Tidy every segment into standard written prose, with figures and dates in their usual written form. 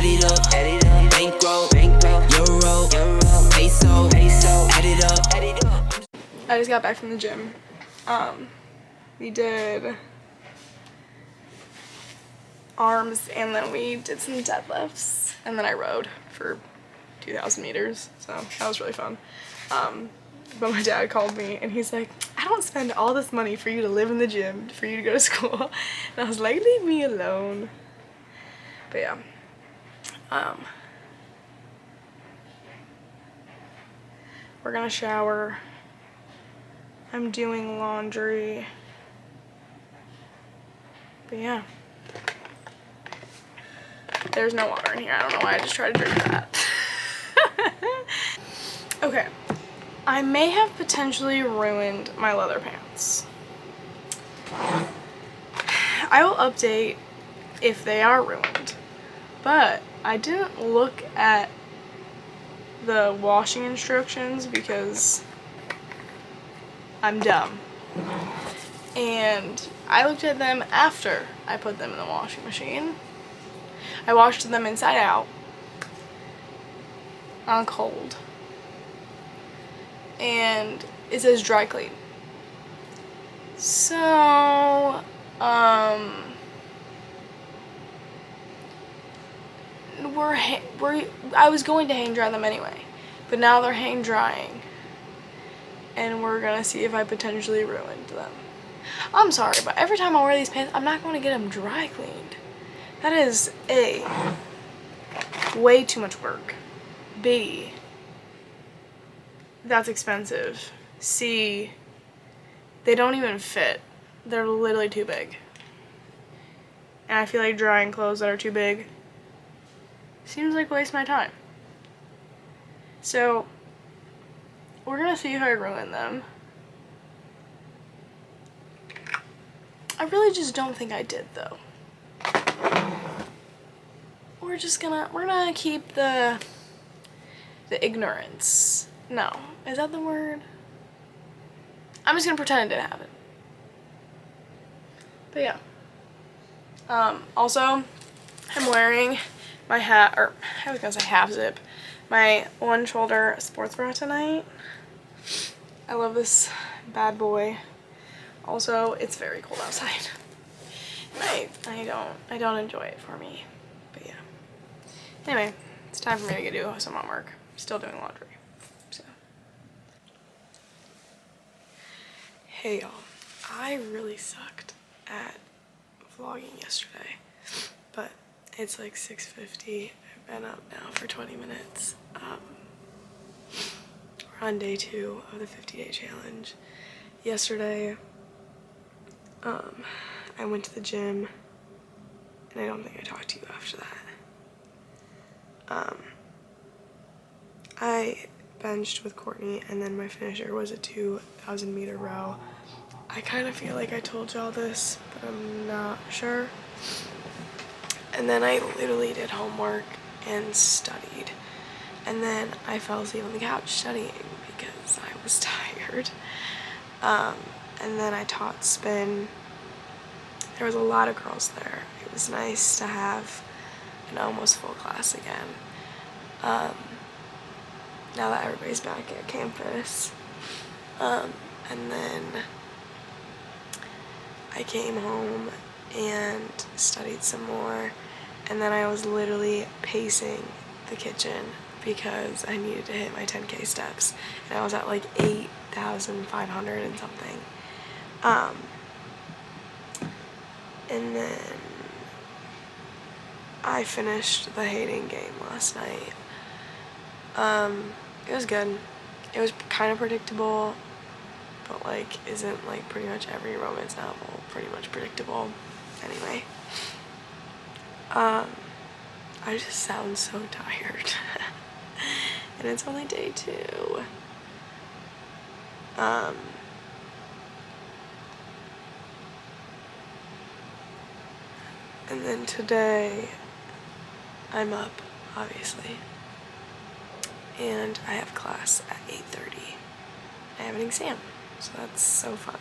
add it up, bankroll, euro, peso, add it up. I just got back from the gym. We did arms and then we did some deadlifts and then I rode for 2,000 meters, so that was really fun. But my dad called me and he's like, I don't spend all this money for you to live in the gym, for you to go to school. And I was like, leave me alone. But yeah. We're gonna shower. I'm doing laundry. But yeah. There's no water in here. I don't know why I just tried to drink that. Okay. I may have potentially ruined my leather pants. I will update if they are ruined. But I didn't look at the washing instructions because I'm dumb. And I looked at them after I put them in the washing machine. I washed them inside out on cold. And it says dry clean. So, I was going to hang dry them anyway, but now they're hang drying, and we're gonna see if I potentially ruined them. I'm sorry, but every time I wear these pants, I'm not going to get them dry cleaned. That is A, way too much work. B, that's expensive. C, they don't even fit. They're literally too big. And I feel like drying clothes that are too big seems like a waste of my time. So, we're gonna see if I ruin them. I really just don't think I did though. We're gonna keep the ignorance. No, is that the word? I'm just gonna pretend it didn't happen. But yeah. Also, I'm wearing my hat, or I was gonna say half zip, my one shoulder sports bra tonight. I love this bad boy. Also, it's very cold outside. I don't enjoy it for me. But yeah. Anyway, it's time for me to go do some homework. I'm still doing laundry. So. Hey y'all. I really sucked at vlogging yesterday. But it's like 6:50. I've been up now for 20 minutes. We're on day 2 of the 50-day challenge. Yesterday, I went to the gym, and I don't think I talked to you after that. I benched with Courtney, and then my finisher was a 2,000 meter row. I kind of feel like I told y'all this, but I'm not sure. And then I literally did homework and studied. And then I fell asleep on the couch studying because I was tired. And then I taught spin. There was a lot of girls there. It was nice to have an almost full class again. Now that everybody's back at campus. And then I came home and studied some more. And then I was literally pacing the kitchen because I needed to hit my 10K steps. And I was at like 8,500 and something. And then I finished the Hating game last night. It was good. It was kind of predictable, but like isn't like pretty much every romance novel pretty much predictable anyway. I just sound so tired. And it's only day 2. And then today, I'm up, obviously, and I have class at 8:30. I have an exam, so that's so fun.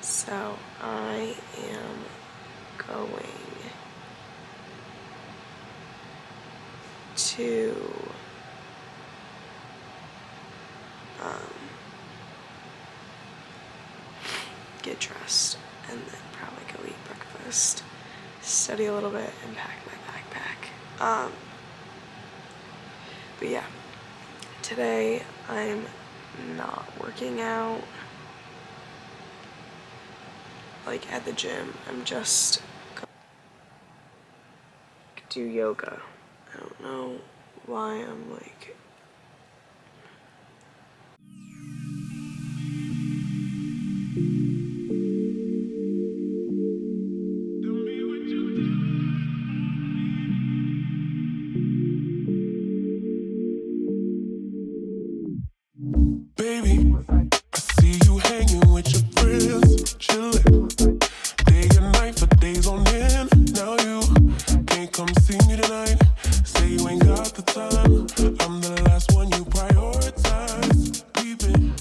So I am going to get dressed and then probably go eat breakfast, study a little bit, and pack my backpack. But yeah, today I'm not working out like at the gym. I'm just going to do yoga. I don't know why I'm like Baby, I see you hanging with your friends, chillin', day and night for days on end. Now you can't come see me tonight. Say you ain't got the time. I'm the last one you prioritize. Keeping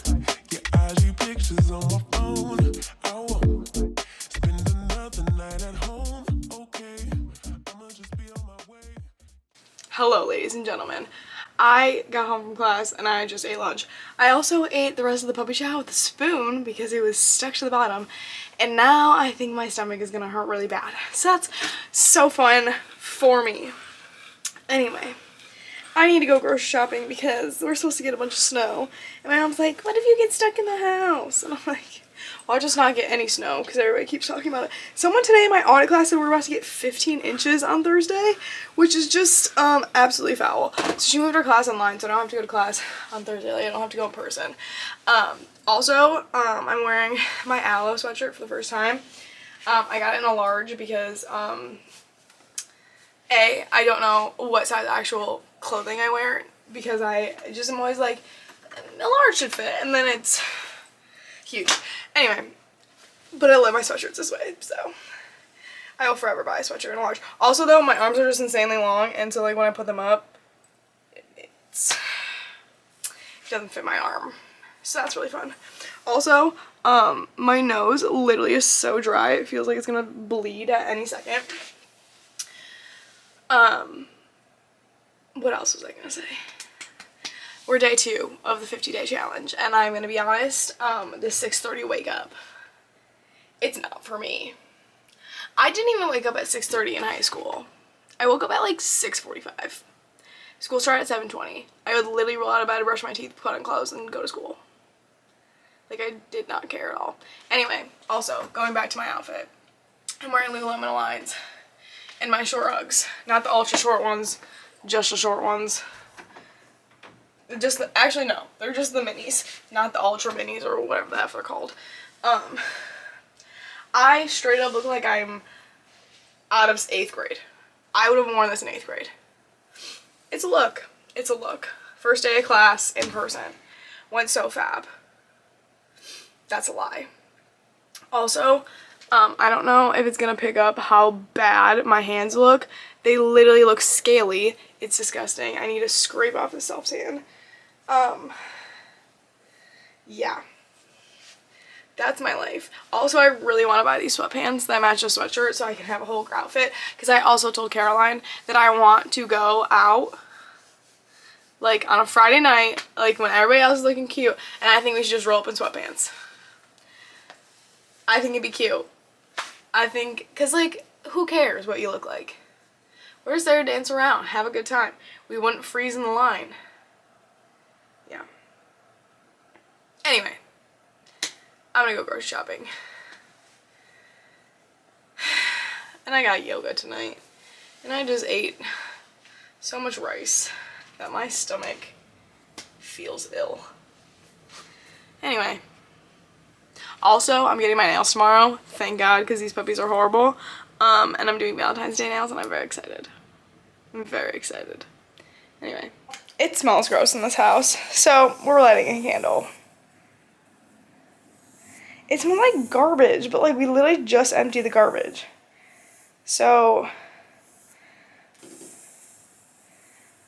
your IG pictures on my phone. I won't spend another night at home. Okay, I'ma just be on my way. Hello, ladies and gentlemen. I got home from class and I just ate lunch. I also ate the rest of the puppy chow with a spoon because it was stuck to the bottom. And now I think my stomach is gonna hurt really bad. So that's so fun for me. Anyway, I need to go grocery shopping because we're supposed to get a bunch of snow. And my mom's like, what if you get stuck in the house? And I'm like, well, I'll just not get any snow because everybody keeps talking about it. Someone today in my audit class said we're about to get 15 inches on Thursday, which is just absolutely foul. So she moved her class online, so I don't have to go to class on Thursday. Like, I don't have to go in person. Also, I'm wearing my Aloe sweatshirt for the first time. I got it in a large because, I don't know what size actual clothing I wear because I just am always like, a large should fit, and then it's huge. Anyway, but I love my sweatshirts this way, so I will forever buy a sweatshirt in a large. Also, though, my arms are just insanely long, and so like when I put them up, it doesn't fit my arm, so that's really fun. Also, my nose literally is so dry, it feels like it's gonna bleed at any second. What else was I gonna say? We're day 2 of the 50-day challenge, and I'm gonna be honest, the 6:30 wake up, it's not for me. I didn't even wake up at 6:30 in high school. I woke up at like 6:45. School started at 7:20. I would literally roll out of bed, brush my teeth, put on clothes, and go to school. Like, I did not care at all. Anyway, also, going back to my outfit, I'm wearing Lululemon Aligns and my short Uggs. Not the ultra short ones, just the short ones. Actually no, they're just the minis, not the ultra minis or whatever the F they're called. I straight up look like I'm out of 8th grade. I would have worn this in 8th grade. It's a look. It's a look. First day of class in person. Went so fab. That's a lie. Also, I don't know if it's gonna pick up how bad my hands look. They literally look scaly. It's disgusting. I need to scrape off the self-tan. Yeah. That's my life. Also, I really want to buy these sweatpants that match the sweatshirt so I can have a whole outfit. Because I also told Caroline that I want to go out, like, on a Friday night, like, when everybody else is looking cute. And I think we should just roll up in sweatpants. I think it'd be cute. I think, because, like, who cares what you look like? We're just there to dance around, have a good time. We wouldn't freeze in the line. Yeah. Anyway, I'm gonna go grocery shopping. And I got yoga tonight. And I just ate so much rice that my stomach feels ill. Anyway. Also, I'm getting my nails tomorrow. Thank God, because these puppies are horrible. And I'm doing Valentine's Day nails, and I'm very excited. I'm very excited. Anyway. It smells gross in this house, so we're lighting a candle. It smells like garbage, but like we literally just emptied the garbage. So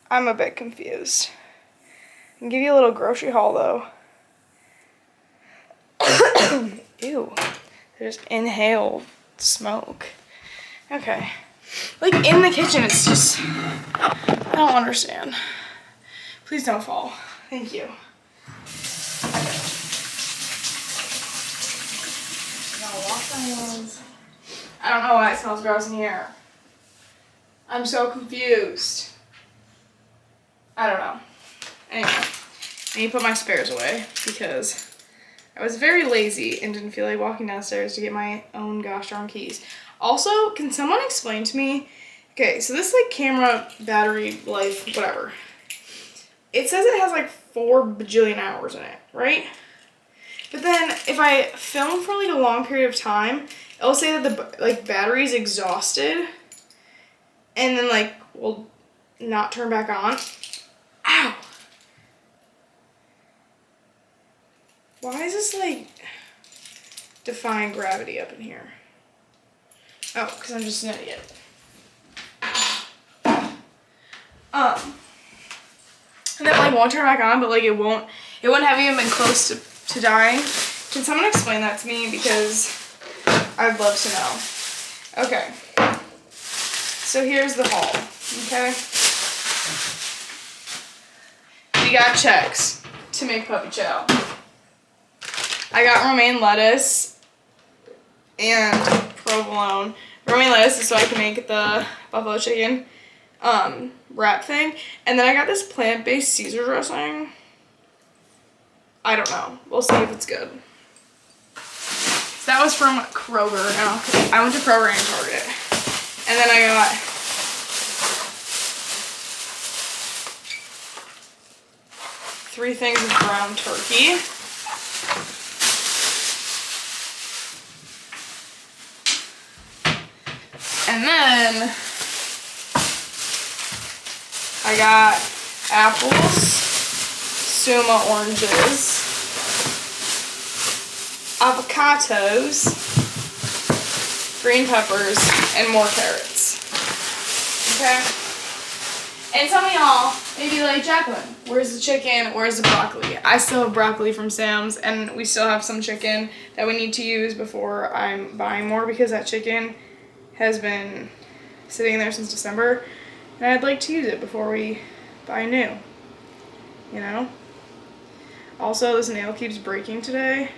I'm a bit confused. I can give you a little grocery haul though. Ew. There's inhale smoke. Okay. Like in the kitchen, it's just, I don't understand. Please don't fall. Thank you. Now wash my hands. I don't know why it smells gross in here. I'm so confused. I don't know. Anyway, I need to put my spares away because I was very lazy and didn't feel like walking downstairs to get my own gosh darn keys. Also, can someone explain to me, okay, so this like camera battery life, whatever. It says it has like 4 bajillion hours in it, right? But then if I film for like a long period of time, it'll say that the like battery's exhausted and then like will not turn back on. Ow! Why is this like defying gravity up in here? Oh, because I'm just an idiot. And then like won't turn back on, but like it won't have even been close to dying. Can someone explain that to me? Because I'd love to know. Okay. So here's the haul, okay? We got checks to make puppy chow. I got romaine lettuce and provolone. Romaine lettuce is so I can make the buffalo chicken wrap thing. And then I got this plant-based Caesar dressing. I don't know. We'll see if it's good. So that was from Kroger. No, I went to Kroger and Target. And then I got three things of ground turkey. And then I got apples, Suma oranges, avocados, green peppers, and more carrots. Okay? And some of y'all may be like, Jacqueline, where's the chicken? Where's the broccoli? I still have broccoli from Sam's, and we still have some chicken that we need to use before I'm buying more because that chicken has been sitting there since December, and I'd like to use it before we buy new, you know? Also, this nail keeps breaking today.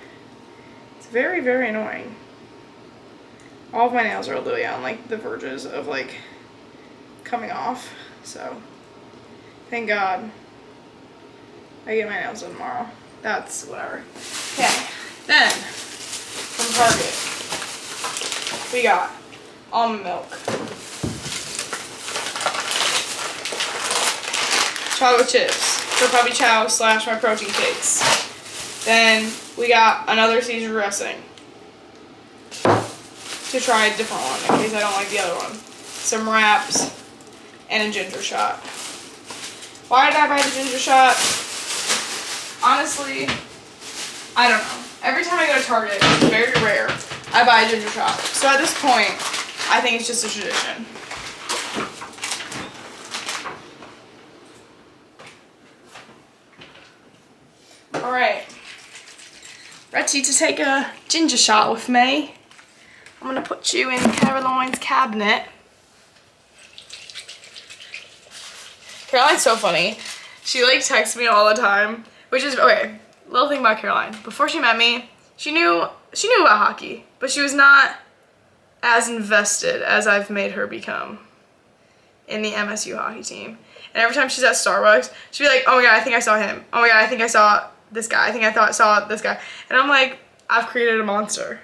It's very, very annoying. All of my nails are literally on like the verges of like coming off, so thank God I get my nails done tomorrow. That's whatever. Okay, then from Target we got almond milk, chocolate chips for puppy chow / my protein cakes. Then we got another Caesar dressing to try a different one in case I don't like the other one. Some wraps and a ginger shot. Why did I buy the ginger shot? Honestly, I don't know. Every time I go to Target, which is very rare, I buy a ginger shot. So at this point, I think it's just a tradition. Alright. Ready to take a ginger shot with me? I'm gonna put you in Caroline's cabinet. Caroline's so funny. She like texts me all the time, which is, okay, little thing about Caroline. Before she met me, she knew about hockey, but she was not as invested as I've made her become in the MSU hockey team. And every time she's at Starbucks, she'd be like, oh my God, I think I saw him. Oh my God, I think I saw this guy. I think I saw this guy. And I'm like, I've created a monster.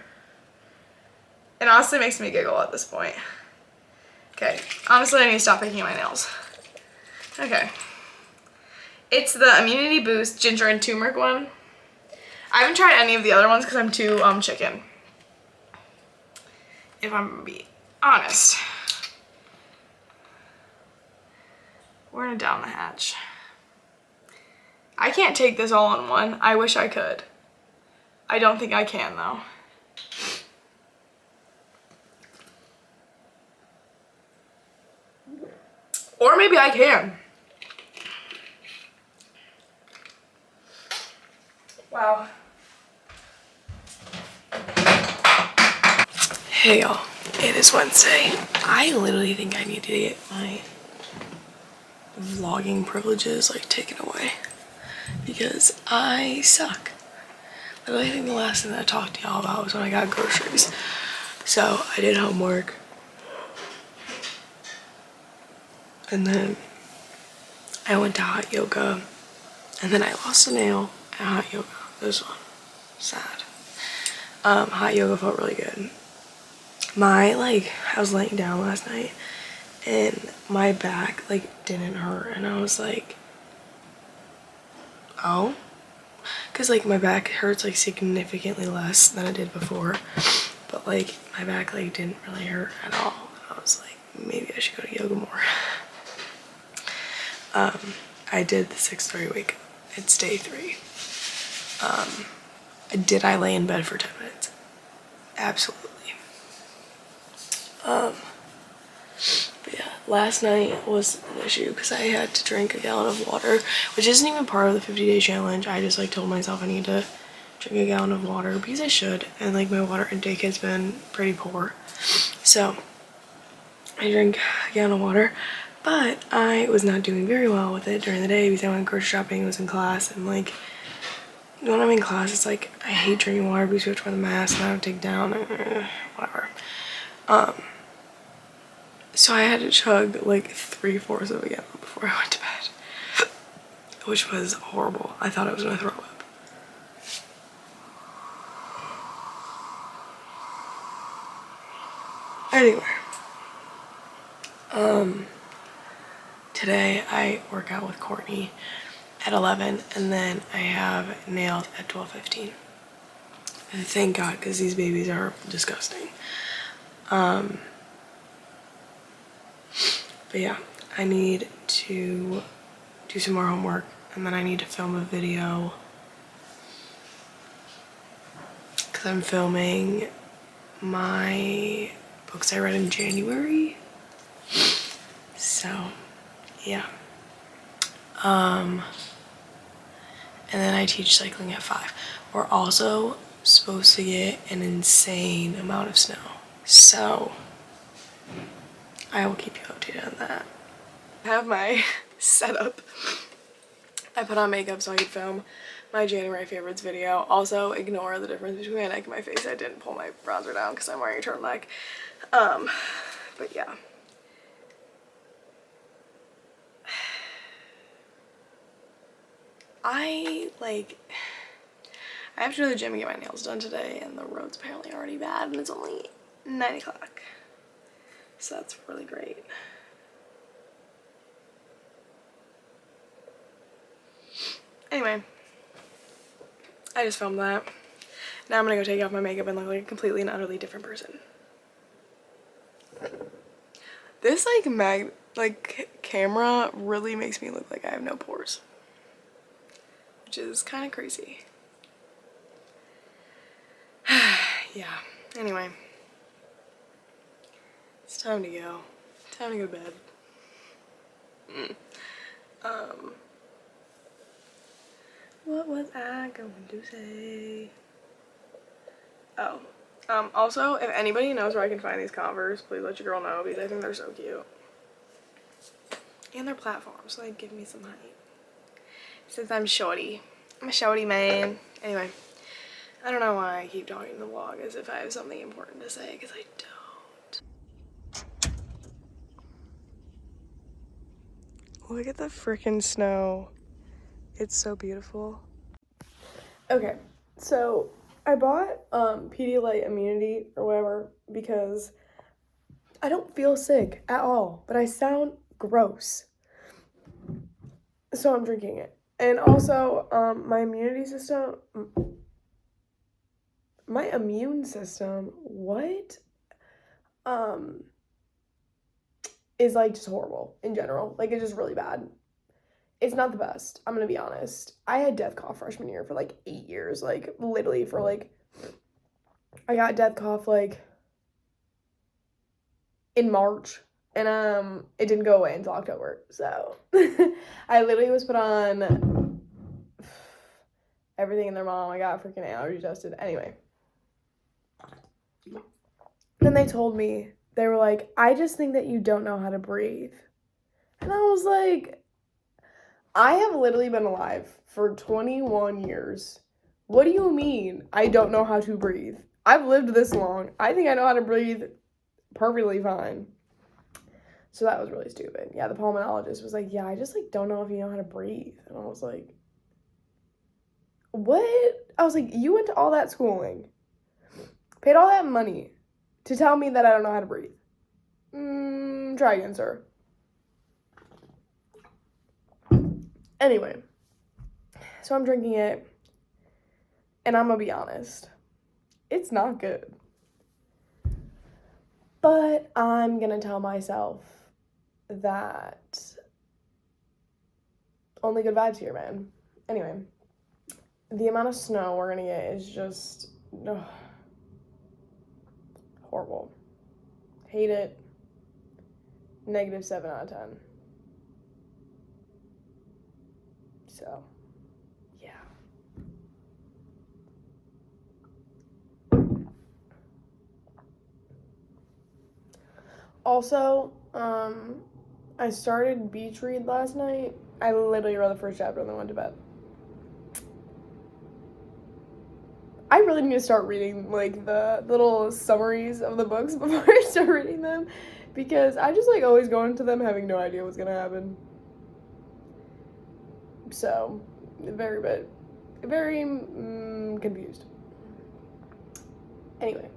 It honestly makes me giggle at this point. Okay, honestly, I need to stop picking at my nails. Okay. It's the Immunity Boost ginger and turmeric one. I haven't tried any of the other ones because I'm too chicken. If I'm gonna be honest. We're gonna down the hatch. I can't take this all in one. I wish I could. I don't think I can though. Or maybe I can. Wow. Hey y'all, It is Wednesday. I literally think I need to get my vlogging privileges like taken away because I suck. Literally, I think the last thing that I talked to y'all about was when I got groceries. So I did homework, and then I went to hot yoga, and then I lost a nail at hot yoga. This one, sad. Hot yoga felt really good. I was laying down last night and my back didn't hurt, and I was like, oh, because my back hurts significantly less than it did before, but my back didn't really hurt at all. And I was like, maybe I should go to yoga more. I did the 6:30 wake up. It's day 3. Did I lay in bed for 10 minutes? Absolutely. But yeah, last night was an issue because I had to drink a gallon of water, which isn't even part of the 50-day challenge. I just told myself I need to drink a gallon of water because I should, and my water intake has been pretty poor. So I drank a gallon of water, but I was not doing very well with it during the day because I went grocery shopping, was in class, and when I'm in class, it's I hate drinking water because we have to wear the mask and I don't take down, whatever. So I had to chug 3/4 of a gallon before I went to bed, which was horrible. I thought I was gonna throw up. Anyway, today I work out with Courtney at 11, and then I have nails at 12:15. And thank God, because these babies are disgusting. But yeah, I need to do some more homework, and then I need to film a video because I'm filming my books I read in January. So yeah. And then I teach cycling at 5. We're also supposed to get an insane amount of snow. So I will keep you updated on that. I have my setup. I put on makeup so I could film my January favorites video. Also, ignore the difference between my neck and my face. I didn't pull my bronzer down because I'm wearing a turtleneck. But yeah. I have to go to the gym and get my nails done today, and the road's apparently already bad, and it's only 9 o'clock. So that's really great. Anyway, I just filmed that. Now I'm gonna go take off my makeup and look like a completely and utterly different person. This camera really makes me look like I have no pores, which is kind of crazy. Yeah, anyway, it's time to go. Time to go to bed. What was I going to say? Oh, also, if anybody knows where I can find these Converse, please let your girl know because I think they're so cute. And they're platforms, so they give me some height. Since I'm shorty. I'm a shorty, man. Anyway, I don't know why I keep talking to the vlog as if I have something important to say, because I don't. Look at the freaking snow. It's so beautiful. Okay, so I bought Pedialyte Immunity or whatever because I don't feel sick at all, but I sound gross. So I'm drinking it. And also, my immune system, what? Is just horrible in general. It's just really bad. It's not the best, I'm gonna be honest. I had death cough freshman year for 8 years, literally for I got death cough in March, and it didn't go away until October. So I literally was put on everything in their mom. I got freaking allergy tested. Anyway, Then they told me, they were like, I just think that you don't know how to breathe. And I was like, I have literally been alive for 21 years. What do you mean I don't know how to breathe? I've lived this long. I think I know how to breathe perfectly fine. So that was really stupid. Yeah, the pulmonologist was like, yeah, I just like don't know if you know how to breathe. And I was like, what? I was like, you went to all that schooling, paid all that money to tell me that I don't know how to breathe. Try again, sir. Anyway, so I'm drinking it, and I'm gonna be honest, it's not good. But I'm gonna tell myself that only good vibes here, man. Anyway, the amount of snow we're gonna get is just horrible. Hate it. -7 out of 10. So, yeah. Also, I started Beach Read last night. I literally read the first chapter and then went to bed. I really need to start reading, like, the little summaries of the books before I start reading them, because I just, like, always go into them having no idea what's gonna happen. So, very confused. Anyway.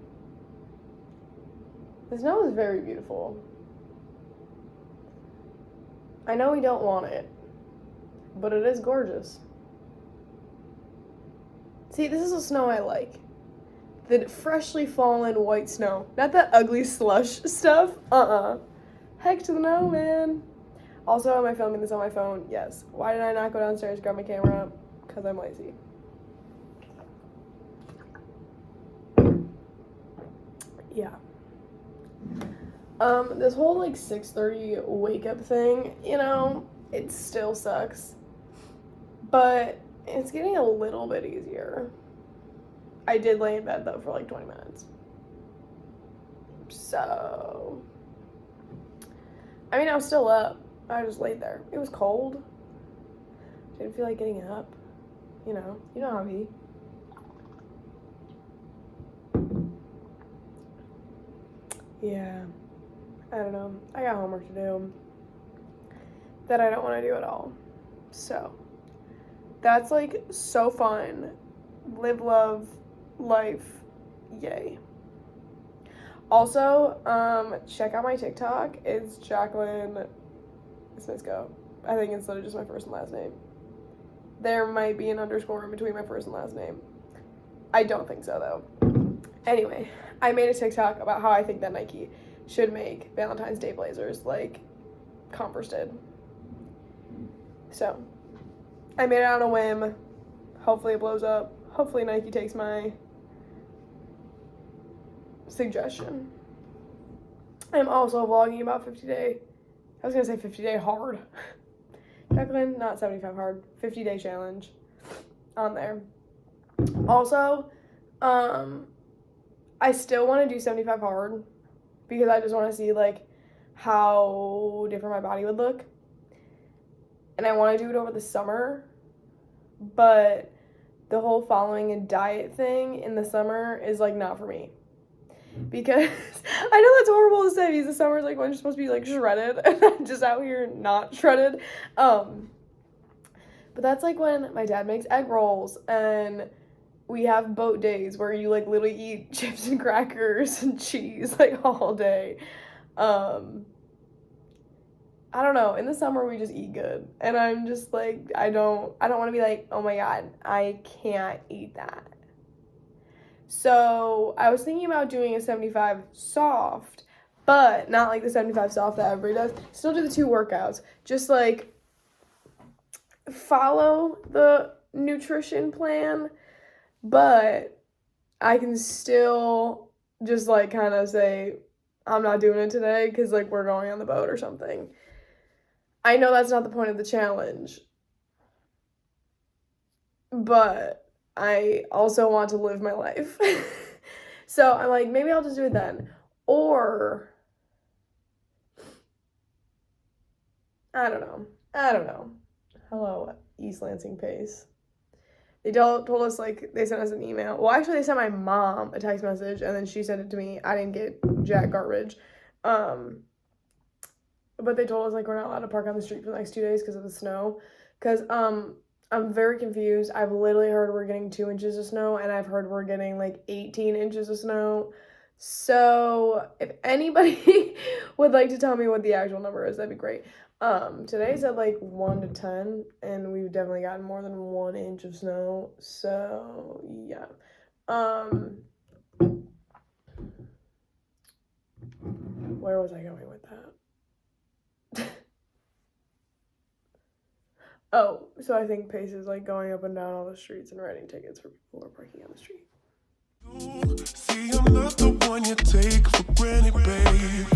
The snow is very beautiful. I know we don't want it, but it is gorgeous. See, this is the snow I like. The freshly fallen white snow. Not that ugly slush stuff. Heck to the no, man. Also, am I filming this on my phone? Yes. Why did I not go downstairs, grab my camera? Because I'm lazy. Yeah. This whole, like, 6:30 wake-up thing, you know, it still sucks. But it's getting a little bit easier. I did lay in bed, though, for, like, 20 minutes. So, I mean, I was still up. I just laid there. It was cold. Didn't feel like getting up. You know how it be. Yeah. I don't know. I got homework to do that I don't want to do at all. So, that's, like, so fun. Live, love, life. Yay. Also, check out my TikTok. It's Jacqueline Smisco. I think it's literally just my first and last name. There might be an underscore in between my first and last name. I don't think so, though. Anyway, I made a TikTok about how I think that Nike should make Valentine's Day blazers like Converse did. So, I made it on a whim. Hopefully it blows up. Hopefully Nike takes my suggestion. I'm also vlogging about 50-day. I was gonna say 50-day hard. Jacqueline, not 75 hard. 50-day challenge on there. Also, I still want to do 75 hard because I just want to see, like, how different my body would look. And I want to do it over the summer, but the whole following a diet thing in the summer is, like, not for me. Because I know that's horrible to say because the summer is, like, when you're supposed to be, like, shredded, and I'm just out here not shredded. But that's, like, when my dad makes egg rolls, and we have boat days where you, like, literally eat chips and crackers and cheese, like, all day. I don't know. In the summer, we just eat good. And I'm just, like, I don't want to be like, oh, my God, I can't eat that. So I was thinking about doing a 75 soft, but not, like, the 75 soft that everybody does. Still do the 2 workouts. Just, like, follow the nutrition plan, but I can still just, like, kind of say, I'm not doing it today because, like, we're going on the boat or something. I know that's not the point of the challenge, but I also want to live my life. So I'm like, maybe I'll just do it then. Or I don't know. Hello, East Lansing Pace. They told us, like, they sent us an email. Well, actually, they sent my mom a text message, and then she sent it to me. I didn't get jack garbage. But they told us, like, we're not allowed to park on the street for the next 2 days because of the snow. Because, I'm very confused. I've literally heard we're getting 2 inches of snow, and I've heard we're getting, like, 18 inches of snow. So, if anybody would like to tell me what the actual number is, that'd be great. Today's at like 1 to 10, and we've definitely gotten more than 1 inch of snow, so yeah. Where was I going with that? Oh, so I think Pace is like going up and down all the streets and writing tickets for people who are parking on the street. See, I'm not the one you take for granted, babe.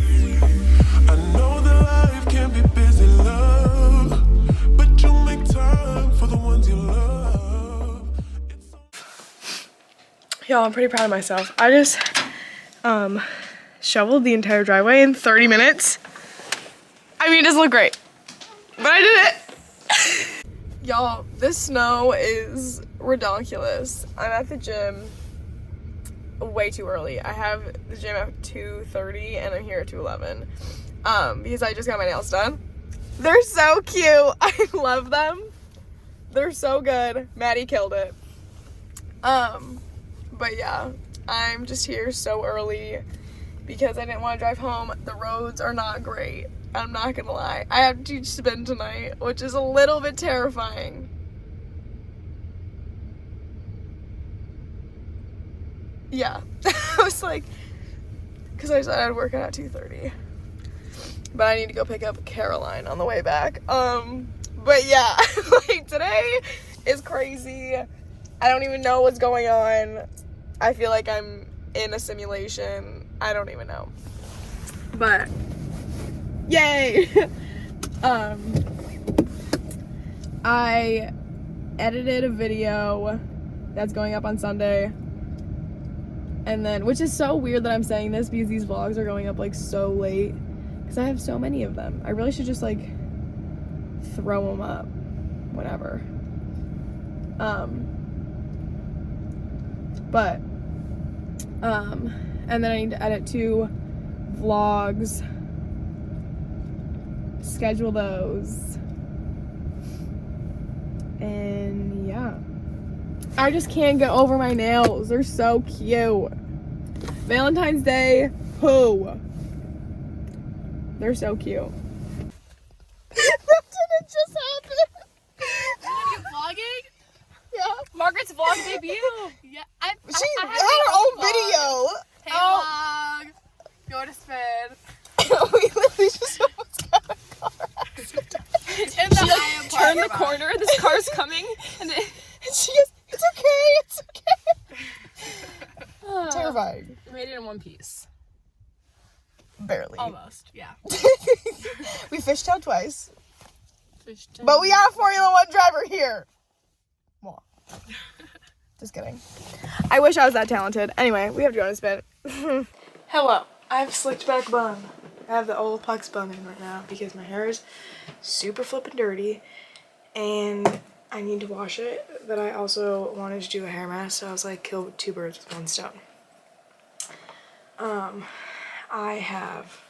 I know that life can be busy, love, but you make time for the ones you love. Y'all, I'm pretty proud of myself. I just shoveled the entire driveway in 30 minutes. I mean, it doesn't look great, but I did it. Y'all, this snow is ridiculous. I'm at the gym way too early. I have the gym at 2:30 and I'm here at 2:11 because I just got my nails done. They're so cute. I love them. They're so good. Maddie killed it. But yeah, I'm just here so early because I didn't want to drive home. The roads are not great. I'm not gonna lie. I have to teach spin tonight, which is a little bit terrifying. Yeah, I was like, because I said I'd work out at 2:30, but I need to go pick up Caroline on the way back. But yeah, like today is crazy. I don't even know what's going on. I feel like I'm in a simulation. I don't even know. But yay! I edited a video that's going up on Sunday. And then, which is so weird that I'm saying this because these vlogs are going up like so late because I have so many of them. I really should just like throw them up whenever. And then I need to edit 2 vlogs, schedule those, and yeah. I just can't get over my nails. They're so cute. Valentine's Day, who? They're so cute. That didn't just happen. Are you vlogging? Yeah. Margaret's vlog debut. Yeah, She had her own video. Hey vlog. Go to spin. We literally just almost got a car. It's in the I am Turn the corner, this car's coming, and And she goes, it's okay. Terrifying. we made it in one piece. Barely. almost. Yeah. We fished-tailed twice. But we got a Formula 1 driver here. Well, just kidding. I wish I was that talented. Anyway, we have to go on a spin. Hello. I have a slicked back bun. I have the old Pucks bun in right now because my hair is super flippin' dirty and I need to wash it, but I also wanted to do a hair mask, so I was like, kill 2 birds with 1 stone. I have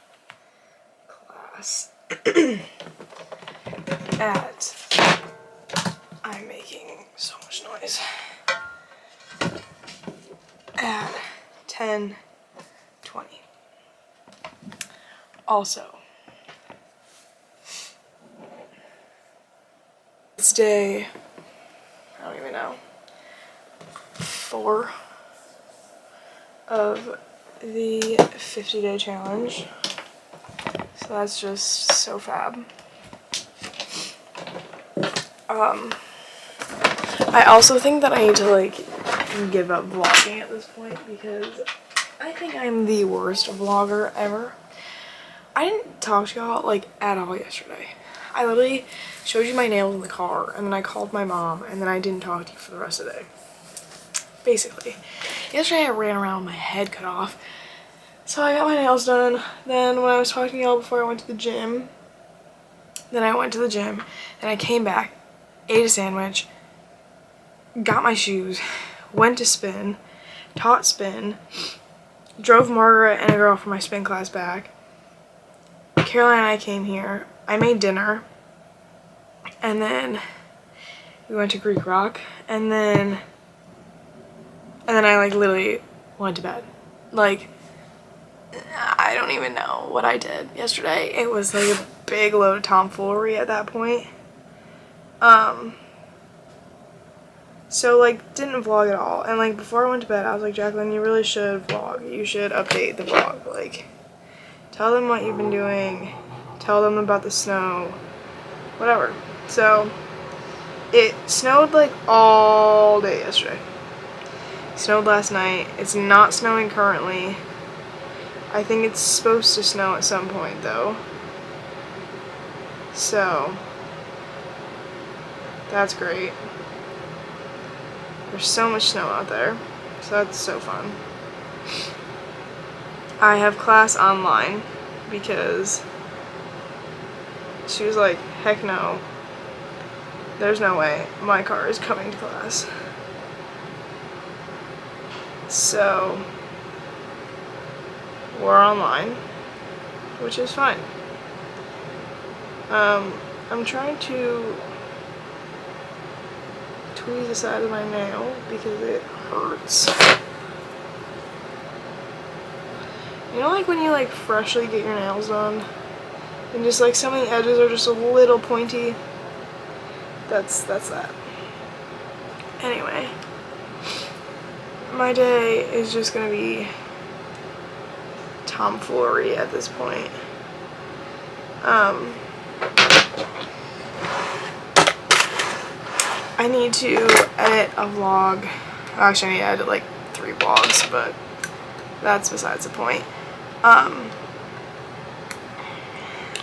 class I'm making so much noise, at 10:20. Also, it's day, I don't even know, 4 of the 50-day challenge. So that's just so fab. I also think that I need to like give up vlogging at this point because I think I'm the worst vlogger ever. I didn't talk to y'all like at all yesterday. I literally showed you my nails in the car and then I called my mom and then I didn't talk to you for the rest of the day. Basically. Yesterday I ran around with my head cut off. So I got my nails done. Then when I was talking to y'all before I went to the gym, then I went to the gym and I came back, ate a sandwich, got my shoes, went to spin, taught spin, drove Margaret and a girl from my spin class back. Caroline and I came here. I made dinner. And then we went to Greek Rock. And then I like literally went to bed. Like, I don't even know what I did yesterday. It was like a big load of tomfoolery at that point. So like didn't vlog at all. And like before I went to bed, I was like, Jacqueline, you really should vlog. You should update the vlog. Like, tell them what you've been doing. Tell them about the snow. Whatever. So it snowed like all day yesterday. Snowed last night. It's not snowing currently. I think it's supposed to snow at some point though. So that's great. There's so much snow out there. So that's so fun. I have class online because she was like, heck no. There's no way my car is coming to class. So we're online, which is fine. I'm trying to tweeze the side of my nail because it hurts. You know, like when you like freshly get your nails done and just like some of the edges are just a little pointy? That's that. Anyway, my day is just gonna be tomfoolery at this point. I need to edit a vlog. Actually, I need to edit like 3 vlogs, but that's besides the point. I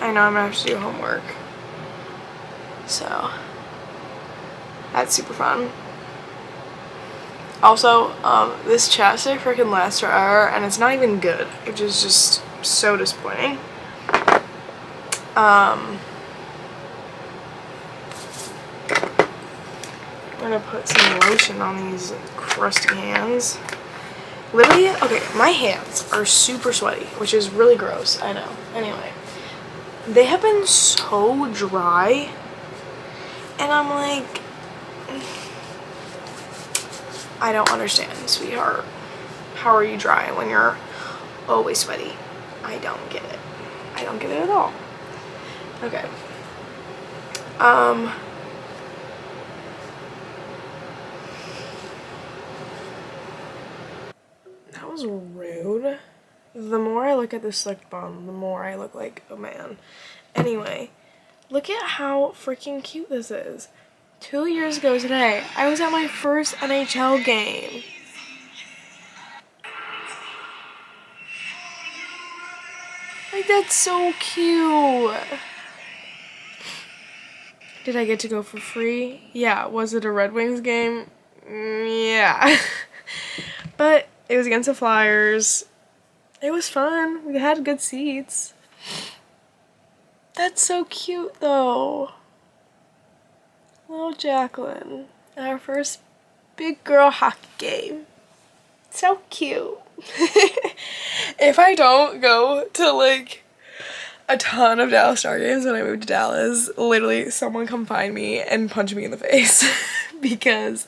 know I'm gonna have to do homework, so that's super fun. Also, this chapstick freaking lasts forever, and it's not even good, which is just so disappointing. I'm gonna put some lotion on these crusty hands. Literally, okay, my hands are super sweaty, which is really gross, I know. Anyway, they have been so dry, and I'm like, I don't understand, sweetheart. How are you dry when you're always sweaty? I don't get it. I don't get it at all. Okay. That was rude. The more I look at this slick bun, the more I look like a man. Anyway, look at how freaking cute this is. 2 years ago today, I was at my first NHL game. Like, that's so cute. Did I get to go for free? Yeah. Was it a Red Wings game? Yeah. But it was against the Flyers. It was fun. We had good seats. That's so cute, though. Little Jacqueline. Our first big girl hockey game. So cute. If I don't go to, like, a ton of Dallas Star games when I moved to Dallas, literally someone come find me and punch me in the face because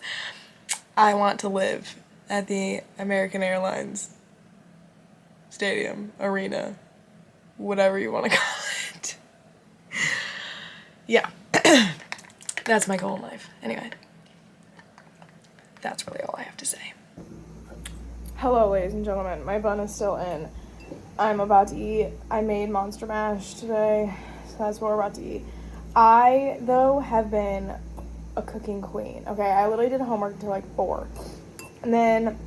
I want to live at the American Airlines Stadium, arena, whatever you want to call it. Yeah. That's my goal in life. Anyway, that's really all I have to say. Hello, ladies and gentlemen. My bun is still in. I'm about to eat. I made Monster Mash today, so that's what we're about to eat. I, though, have been a cooking queen. Okay, I literally did homework until like 4. And then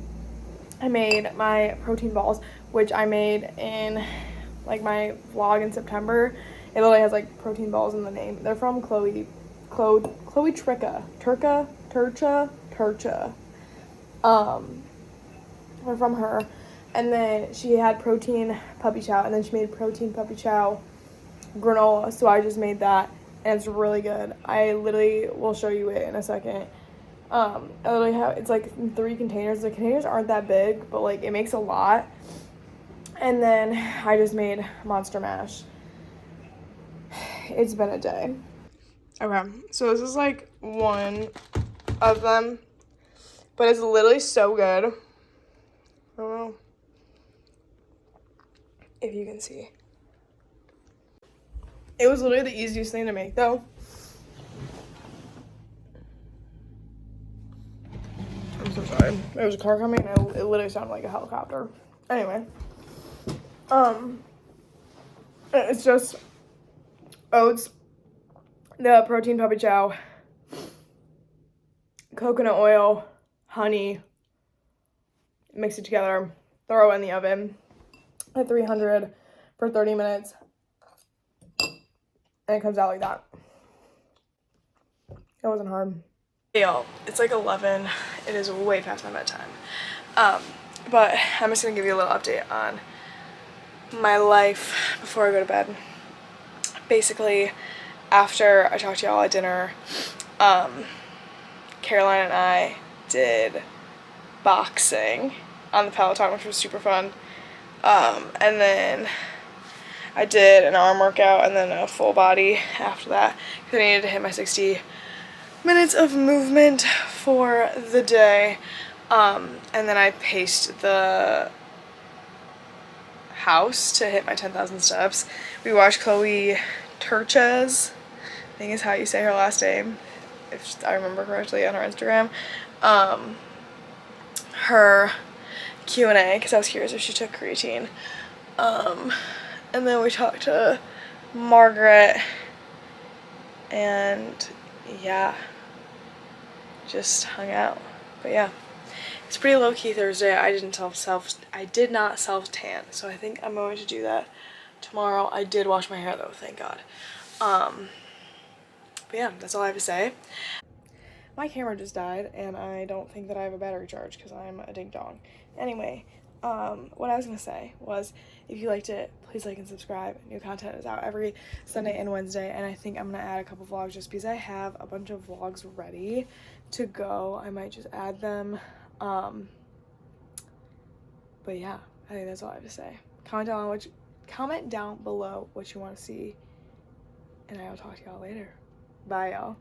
I made my protein balls, which I made in like my vlog in September. It literally has like protein balls in the name. They're from Chloe Turcha. They're from her. And then she had protein puppy chow, and then she made protein puppy chow granola. So I just made that, and it's really good. I literally will show you it in a second. I literally have, it's like in 3 containers. The containers aren't that big, but like it makes a lot. And then I just made Monster Mash. It's been a day. Okay, so this is like one of them, but it's literally so good. I don't know if you can see. It was literally the easiest thing to make though. I'm so sorry. There was a car coming and it literally sounded like a helicopter. Anyway. It's just oats, the protein puppy chow, coconut oil, honey, mix it together, throw it in the oven at 300 for 30 minutes, and it comes out like that. It wasn't hard. Hey y'all, it's like 11. It is way past my bedtime. But I'm just gonna give you a little update on my life before I go to bed. Basically, after I talked to y'all at dinner, Caroline and I did boxing on the Peloton, which was super fun. And then I did an arm workout and then a full body after that because I needed to hit my 60 minutes of movement for the day. And then I paced the house to hit my 10,000 steps. We watched Chloe Turches, I think is how you say her last name, if I remember correctly, on her Instagram. Her Q&A, because I was curious if she took creatine. And then we talked to Margaret, and yeah, just hung out. But yeah, it's pretty low-key Thursday. I did not self-tan, so I think I'm going to do that tomorrow. I did wash my hair though, thank God. But yeah, that's all I have to say. My camera just died, and I don't think that I have a battery charge because I'm a ding dong. Anyway, what I was gonna say was, if you liked it, please like and subscribe. New content is out every Sunday and Wednesday, and I think I'm gonna add a couple vlogs just because I have a bunch of vlogs ready to go. I might just add them. But yeah, I think that's all I have to say. Comment down below what you want to see, and I will talk to y'all later. Bye, y'all.